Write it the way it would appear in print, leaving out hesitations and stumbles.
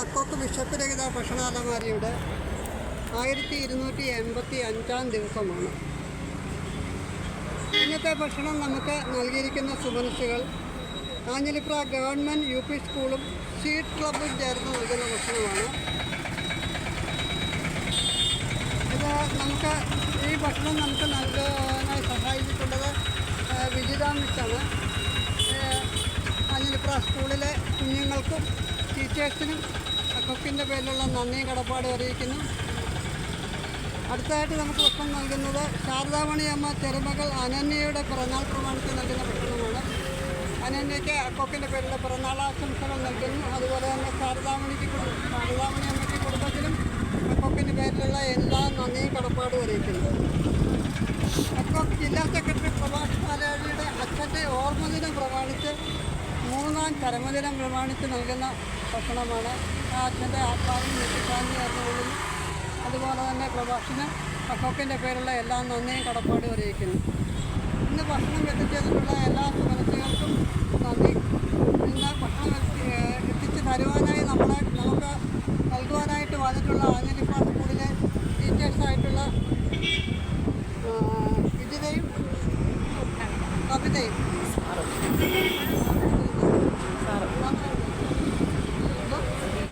അക്കോക്ക് bishop രഹിത ഭക്ഷണാലമാരിയുടെ 1285 ദിവസമാണ്. ഇന്നത്തെ ഭക്ഷണം നമുക്ക് നൽകിയിരിക്കുന്ന സുമനസ്സുകൾ കാഞ്ഞിലിപ്ര ഗവൺമെൻറ് UP സ്കൂളും സീഡ് ക്ലബ്ബും ചേർന്ന് നൽകുന്ന ഭക്ഷണമാണ്. ഇത് ഈ ഭക്ഷണം നമുക്ക് നൽകാനായി സഹായിച്ചിട്ടുള്ളത് വിജിത മിസ്സാണ്. കാഞ്ഞിലിപ്ര സ്കൂളിലെ കുഞ്ഞുങ്ങൾക്കും ടീച്ചേഴ്സിനും അക്കോക്കിൻ്റെ പേരിലുള്ള നന്ദിയും കടപ്പാടും അറിയിക്കുന്നു. അടുത്തതായിട്ട് നമുക്ക് ഭക്ഷണം നൽകുന്നത് ശാരദാമണി അമ്മ ചെറുമകൾ അനന്യയുടെ പിറന്നാൾ പ്രമാണിച്ച് നൽകുന്ന ഭക്ഷണമാണ്. അനന്യയ്ക്ക് അക്കോക്കിൻ്റെ പേരിലുള്ള പിറന്നാൾ ആശംസകൾ നൽകുന്നു. അതുപോലെ തന്നെ ശാരദാമണി അമ്മയ്ക്ക് കുടുംബത്തിനും അക്കോക്കിൻ്റെ പേരിലുള്ള എല്ലാ നന്ദിയും കടപ്പാടും അറിയിക്കുന്നു. അക്കോക്ക് ജില്ലാ സെക്രട്ടറി പ്രഭാഷ് പാലാഴിയുടെ അച്ഛൻ്റെ ഓർമ്മദിനം പ്രമാണിച്ച് 3ാം ചരമദിനം പ്രമാണിച്ച് നൽകുന്ന ഭക്ഷണമാണ്. ആ അച്ഛൻ്റെ ആത്മാവിന് നിത്യശാന്തി അറിഞ്ഞുകൊള്ളുന്നു. അതുപോലെ തന്നെ പ്രഭാഷന് അക്കോക്കിൻ്റെ പേരുള്ള എല്ലാ നന്ദിയും കടപ്പാടും അറിയിക്കുന്നു. ഇന്ന് ഭക്ഷണം എത്തിച്ചേർന്നിട്ടുള്ള എല്ലാ സുമനസ്സുകൾക്കും നന്ദി. ഇന്ന് ഭക്ഷണം എത്തിച്ച് തരുവാനായി നമുക്ക് നൽകുവാനായിട്ട് വന്നിട്ടുള്ള